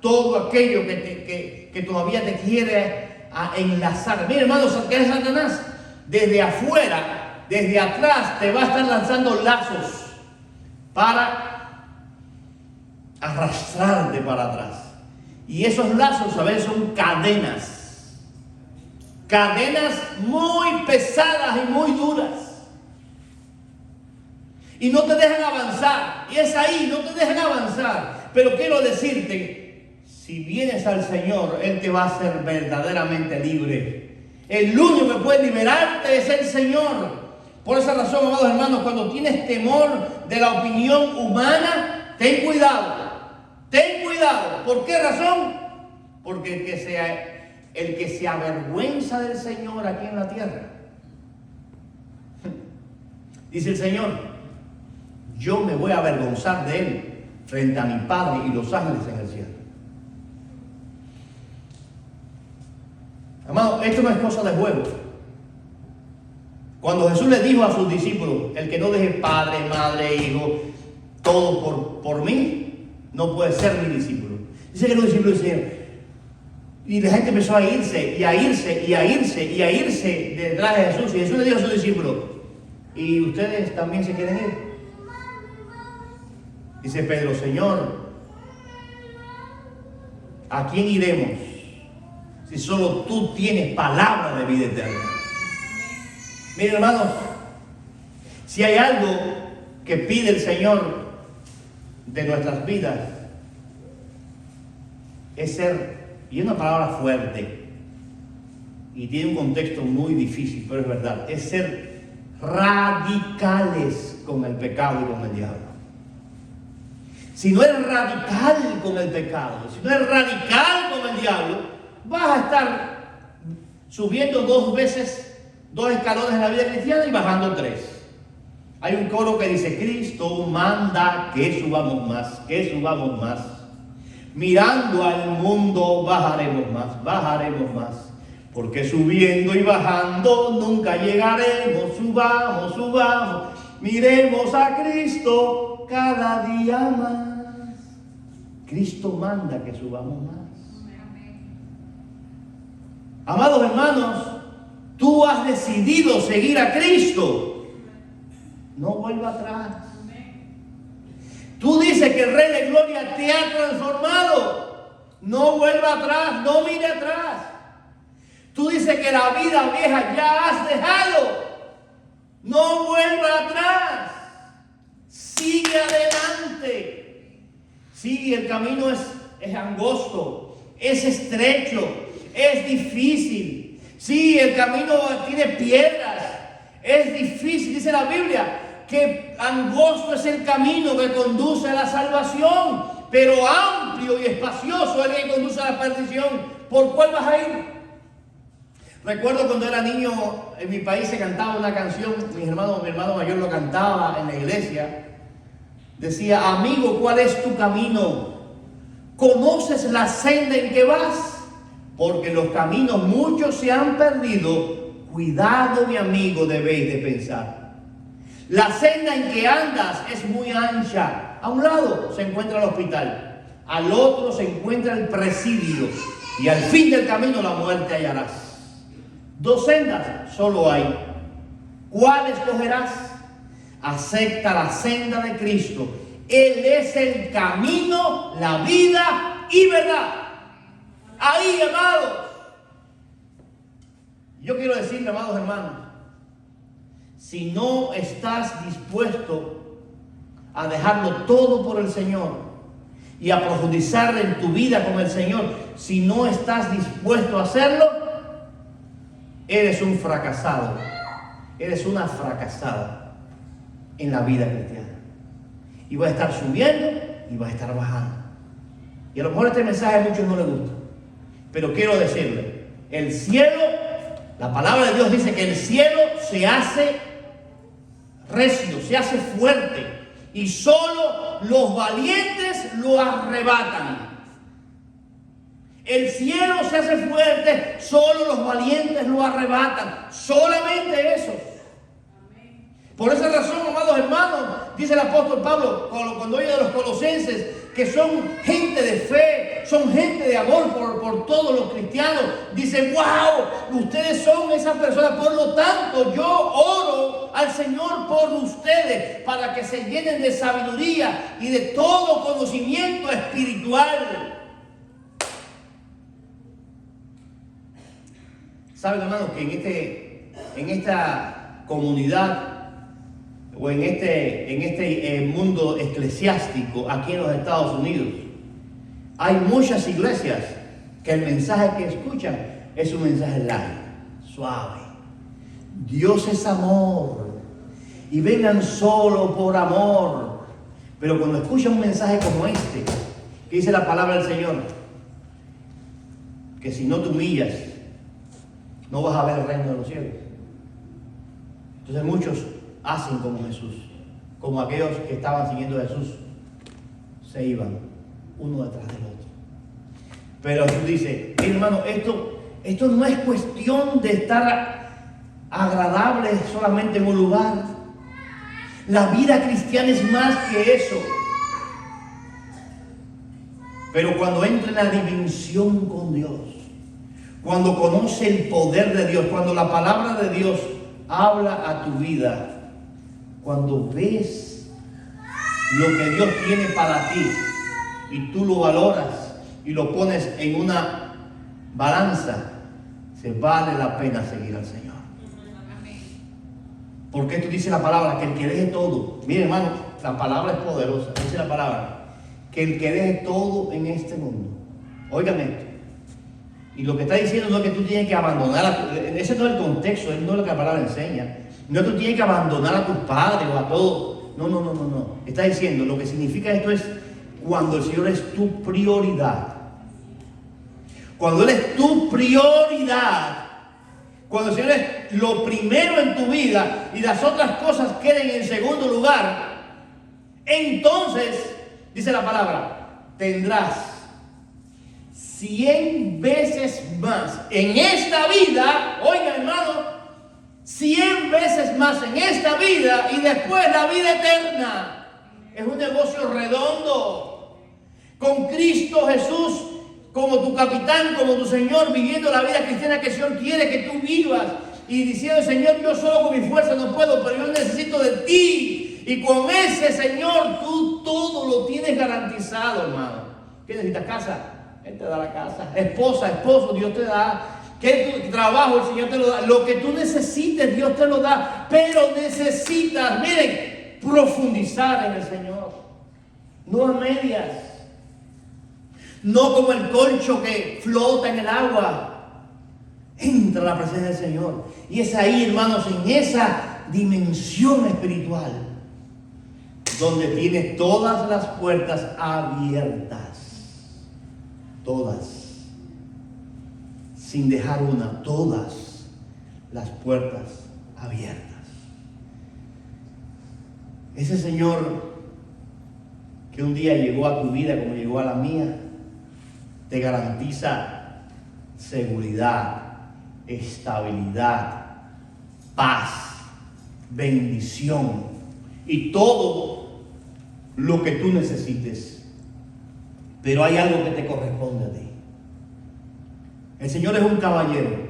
todo aquello que todavía te quiere a enlazar. Mira, hermanos, ¿qué es Satanás? Desde afuera, desde atrás, te va a estar lanzando lazos para arrastrarte para atrás. Y esos lazos a veces son cadenas muy pesadas y muy duras, y no te dejan avanzar. Y es ahí, no te dejan avanzar. Pero quiero decirte, si vienes al Señor, Él te va a hacer verdaderamente libre. El único que puede liberarte es el Señor. Por esa razón, amados hermanos, cuando tienes temor de la opinión humana, ten cuidado. Ten cuidado. ¿Por qué razón? Porque el que se avergüenza del Señor aquí en la tierra, dice el Señor, yo me voy a avergonzar de Él frente a mi Padre y los ángeles en el cielo. Amado, esto no es cosa de juego. Cuando Jesús le dijo a sus discípulos, el que no deje padre, madre, hijo, todo por mí, no puede ser mi discípulo. Dice que los discípulos decían, y la gente empezó a irse, y a irse, y a irse, y a irse detrás de Jesús. Y Jesús le dijo a sus discípulos, ¿y ustedes también se quieren ir? Dice Pedro, Señor, ¿a quién iremos si solo tú tienes palabra de vida eterna? Miren, hermanos, si hay algo que pide el Señor de nuestras vidas, es ser, y es una palabra fuerte y tiene un contexto muy difícil, pero es verdad, es ser radicales con el pecado y con el diablo. Si no eres radical con el pecado, si no eres radical con el diablo, vas a estar subiendo 2 escalones en la vida cristiana y bajando 3. Hay un coro que dice: Cristo manda que subamos más, que subamos más. Mirando al mundo bajaremos más, bajaremos más. Porque subiendo y bajando nunca llegaremos. Subamos, subamos, miremos a Cristo cada día más. Cristo manda que subamos más. Amados hermanos, tú has decidido seguir a Cristo. No vuelva atrás. Tú dices que el Rey de Gloria te ha transformado. No vuelva atrás, no mire atrás. Tú dices que la vida vieja ya has dejado. No vuelva atrás. Sigue adelante. Sí, el camino es angosto, es estrecho, es difícil. Sí, el camino tiene piedras. Es difícil, dice la Biblia, que angosto es el camino que conduce a la salvación, pero amplio y espacioso es el que conduce a la perdición. ¿Por cuál vas a ir? Recuerdo cuando era niño, en mi país se cantaba una canción, mi hermano mayor lo cantaba en la iglesia. Decía: amigo, ¿cuál es tu camino? ¿Conoces la senda en que vas? Porque en los caminos muchos se han perdido. Cuidado, mi amigo, debéis de pensar. La senda en que andas es muy ancha. A un lado se encuentra el hospital, al otro se encuentra el presidio, y al fin del camino la muerte hallarás. Dos sendas solo hay. ¿Cuál escogerás? Acepta la senda de Cristo. Él es el camino, la vida y verdad. Ahí, amados. Yo quiero decirle, amados hermanos, si no estás dispuesto a dejarlo todo por el Señor y a profundizar en tu vida con el Señor, si no estás dispuesto a hacerlo, eres un fracasado, eres una fracasada en la vida cristiana. Y vas a estar subiendo y vas a estar bajando. Y a lo mejor este mensaje a muchos no les gusta, pero quiero decirle, el cielo, la palabra de Dios dice que el cielo se hace recio, se hace fuerte, y solo los valientes lo arrebatan. El cielo se hace fuerte, solo los valientes lo arrebatan. Solamente eso. Por esa razón, amados hermanos, dice el apóstol Pablo cuando oye de los colosenses, que son gente de fe, son gente de amor por todos los cristianos. Dice: wow, ustedes son esas personas. Por lo tanto, yo oro al Señor por ustedes, para que se llenen de sabiduría y de todo conocimiento espiritual. Saben, hermanos, que en esta comunidad o en este mundo eclesiástico aquí en los Estados Unidos, hay muchas iglesias que el mensaje que escuchan es un mensaje light, suave. Dios es amor y vengan solo por amor. Pero cuando escuchan un mensaje como este, que dice la palabra del Señor, que si no te humillas, no vas a ver el reino de los cielos. Entonces muchos hacen como Jesús, como aquellos que estaban siguiendo a Jesús, se iban uno detrás del otro. Pero Jesús dice: hermano, esto no es cuestión de estar agradable solamente en un lugar. La vida cristiana es más que eso. Pero cuando entra en la dimensión con Dios, cuando conoce el poder de Dios, cuando la palabra de Dios habla a tu vida, cuando ves lo que Dios tiene para ti y tú lo valoras y lo pones en una balanza, se vale la pena seguir al Señor. Porque esto dice la palabra, que el que deje todo, mire hermano, la palabra es poderosa, dice la palabra, que el que deje todo en este mundo, óigame esto, y lo que está diciendo no es que tú tienes que abandonar, ese no es el contexto, no es lo que la palabra enseña. No, tú tienes que abandonar a tus padres o a todos. No. Está diciendo, lo que significa esto es cuando el Señor es tu prioridad. Cuando Él es tu prioridad, cuando el Señor es lo primero en tu vida y las otras cosas queden en segundo lugar, entonces, dice la palabra, tendrás 100 veces más en esta vida. Oiga, hermano, 100 veces más en esta vida y después la vida eterna. Es un negocio redondo. Con Cristo Jesús como tu capitán, como tu Señor, viviendo la vida cristiana que el Señor quiere que tú vivas. Y diciendo, Señor, yo solo con mi fuerza no puedo, pero yo necesito de ti. Y con ese Señor tú todo lo tienes garantizado, hermano. ¿Qué necesitas? Casa. Él te da la casa. Esposa, esposo, Dios te da. ¿Qué tu trabajo? El Señor te lo da. Lo que tú necesites, Dios te lo da. Pero necesitas, miren, profundizar en el Señor. No a medias. No como el colcho que flota en el agua. Entra a la presencia del Señor. Y es ahí, hermanos, en esa dimensión espiritual donde tiene todas las puertas abiertas. Todas. Sin dejar una. Todas las puertas abiertas. Ese Señor que un día llegó a tu vida como llegó a la mía, te garantiza seguridad, estabilidad, paz, bendición y todo lo que tú necesites. Pero hay algo que te corresponde a ti. El Señor es un caballero.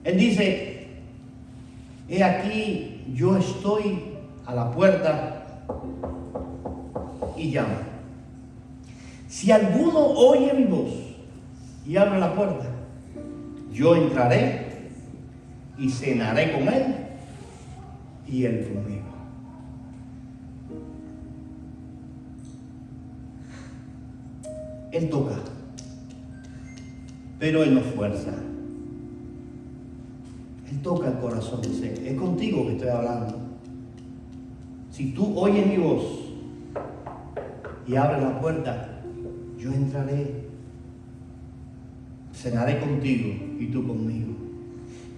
Él dice, he aquí, yo estoy a la puerta y llamo. Si alguno oye mi voz y abre la puerta, yo entraré y cenaré con él y él conmigo. Él toca, pero Él no fuerza. Él toca el corazón, dice, es contigo que estoy hablando. Si tú oyes mi voz y abres la puerta, yo entraré, cenaré contigo y tú conmigo.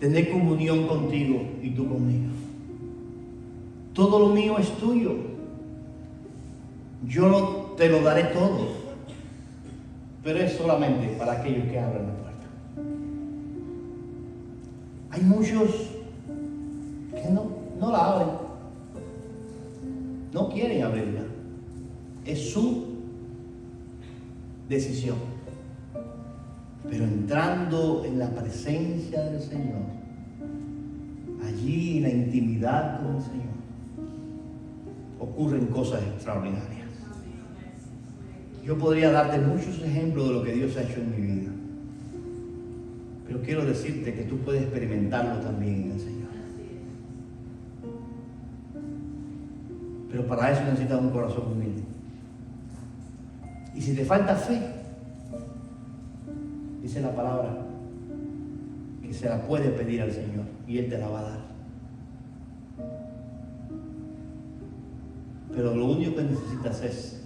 Tendré comunión contigo y tú conmigo. Todo lo mío es tuyo. Yo te lo daré todo. Pero es solamente para aquellos que abren la puerta. Hay muchos que no la abren. No quieren abrirla. Es su decisión. Pero entrando en la presencia del Señor, allí en la intimidad con el Señor, ocurren cosas extraordinarias. Yo podría darte muchos ejemplos de lo que Dios ha hecho en mi vida. Pero quiero decirte que tú puedes experimentarlo también en el Señor. Pero para eso necesitas un corazón humilde. Y si te falta fe, dice la palabra, que se la puede pedir al Señor y Él te la va a dar. Pero lo único que necesitas es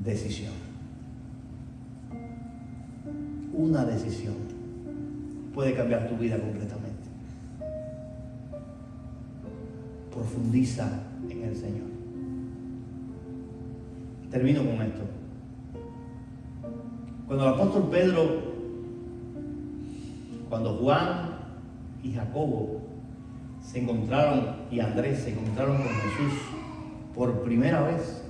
decisión. Una decisión puede cambiar tu vida completamente. Profundiza en el Señor. Termino con esto. Cuando el apóstol Pedro, cuando Juan y Jacobo se encontraron, y Andrés se encontraron con Jesús por primera vez,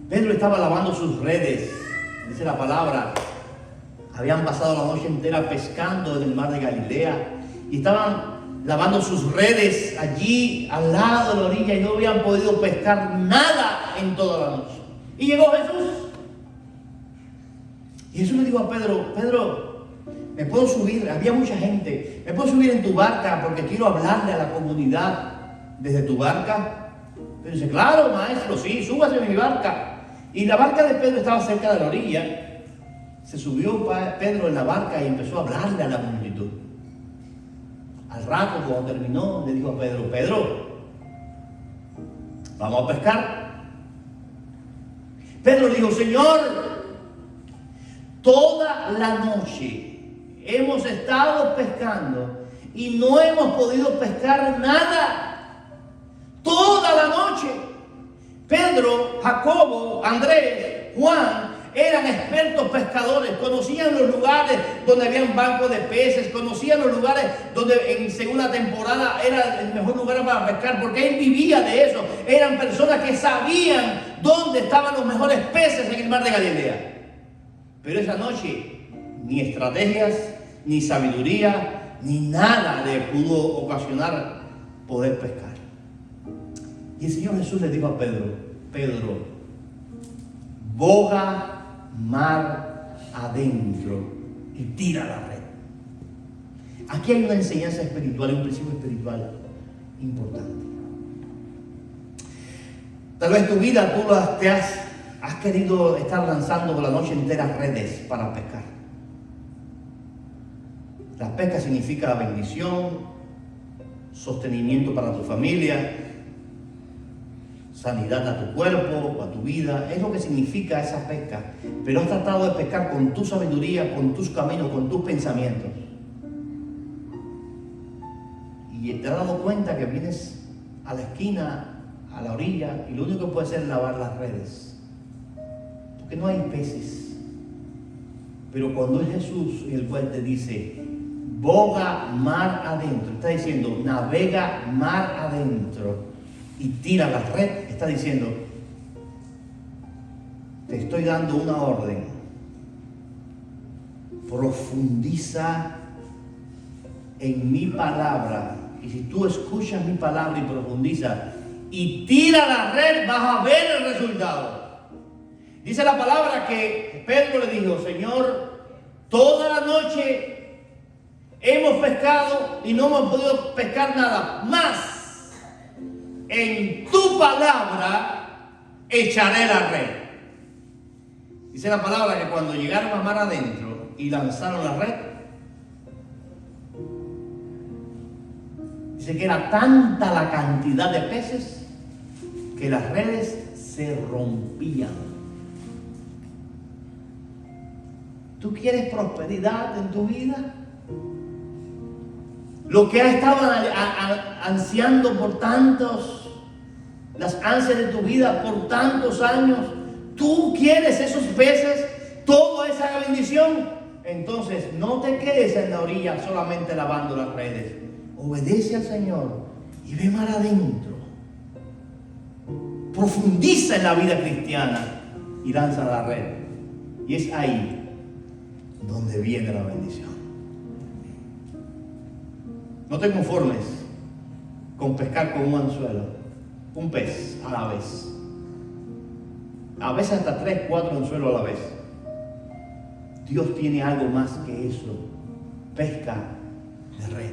Pedro estaba lavando sus redes, dice la palabra. Habían pasado la noche entera pescando en el mar de Galilea y estaban lavando sus redes allí al lado de la orilla y no habían podido pescar nada en toda la noche. Y llegó Jesús. Y Jesús le dijo a Pedro, Pedro, ¿me puedo subir? Había mucha gente. ¿Me puedo subir en tu barca porque quiero hablarle a la comunidad desde tu barca? Pero dice, claro, maestro, sí, súbase en mi barca. Y la barca de Pedro estaba cerca de la orilla. Se subió Pedro en la barca y empezó a hablarle a la multitud. Al rato, cuando terminó, le dijo a Pedro, Pedro, ¿vamos a pescar? Pedro le dijo, Señor, toda la noche hemos estado pescando y no hemos podido pescar nada. Toda la noche. Pedro, Jacobo, Andrés, Juan eran expertos pescadores, conocían los lugares donde habían bancos de peces, conocían los lugares donde en segunda temporada era el mejor lugar para pescar, porque él vivía de eso. Eran personas que sabían dónde estaban los mejores peces en el mar de Galilea. Pero esa noche ni estrategias, ni sabiduría, ni nada le pudo ocasionar poder pescar. Y el Señor Jesús le dijo a Pedro: Pedro, boga mar adentro y tira la red. Aquí hay una enseñanza espiritual, un principio espiritual importante. Tal vez tu vida tú has querido estar lanzando por la noche entera redes para pescar. La pesca significa bendición, sostenimiento para tu familia, sanidad a tu cuerpo, a tu vida. Es lo que significa esa pesca. Pero has tratado de pescar con tu sabiduría, con tus caminos, con tus pensamientos. Y te has dado cuenta que vienes a la esquina, a la orilla, y lo único que puedes hacer es lavar las redes. Porque no hay peces. Pero cuando es Jesús el cual te dice, boga mar adentro, está diciendo, navega mar adentro y tira la red, está diciendo, te estoy dando una orden. Profundiza en mi palabra. Y si tú escuchas mi palabra y profundizas y tira la red, vas a ver el resultado. Dice la palabra que Pedro le dijo, Señor, toda la noche hemos pescado y no hemos podido pescar nada más. En tu palabra echaré la red. Dice la palabra que cuando llegaron a mar adentro y lanzaron la red, dice que era tanta la cantidad de peces que las redes se rompían. ¿Tú quieres prosperidad en tu vida? Lo que has estado ansiando por las ansias de tu vida por tantos años, tú quieres esos peces, toda esa bendición. Entonces no te quedes en la orilla solamente lavando las redes. Obedece al Señor y ve mar adentro. Profundiza en la vida cristiana y lanza la red. Y es ahí donde viene la bendición. No te conformes con pescar con un anzuelo, un pez a la vez. A veces hasta 3, 4 anzuelos a la vez. Dios tiene algo más que eso. Pesca de red.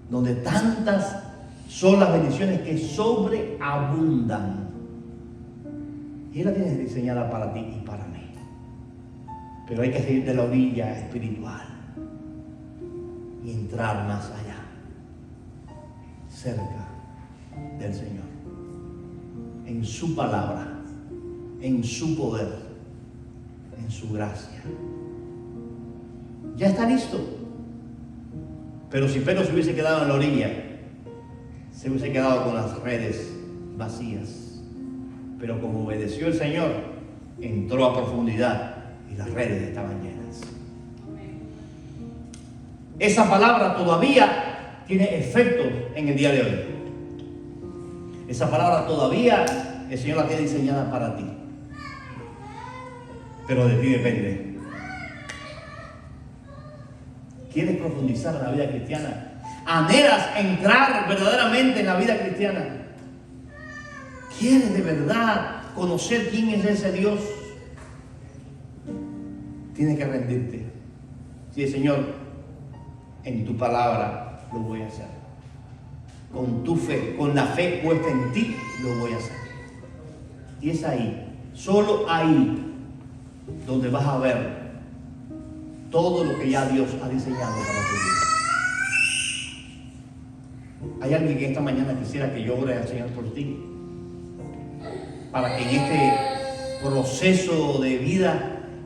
Donde tantas son las bendiciones que sobreabundan. Y Él la tiene diseñada para ti y para mí. Pero hay que salir de la orilla espiritual y entrar más allá, cerca del Señor, en su palabra, en su poder, en su gracia. Ya está listo. Pero si Pedro se hubiese quedado en la orilla, se hubiese quedado con las redes vacías. Pero como obedeció el Señor, entró a profundidad y las redes estaban llenas. Esa palabra todavía tiene efecto en el día de hoy. Esa palabra todavía el Señor la tiene diseñada para ti. Pero de ti depende. ¿Quieres profundizar en la vida cristiana? ¿Anhelas entrar verdaderamente en la vida cristiana? ¿Quieres de verdad conocer quién es ese Dios? Tienes que rendirte. Sí, Señor, en tu palabra lo voy a hacer. Con tu fe, con la fe puesta en ti, lo voy a hacer. Y es ahí, solo ahí, donde vas a ver todo lo que ya Dios ha diseñado para tu vida. Hay alguien que esta mañana quisiera que yo ore al Señor por ti, para que en este proceso de vida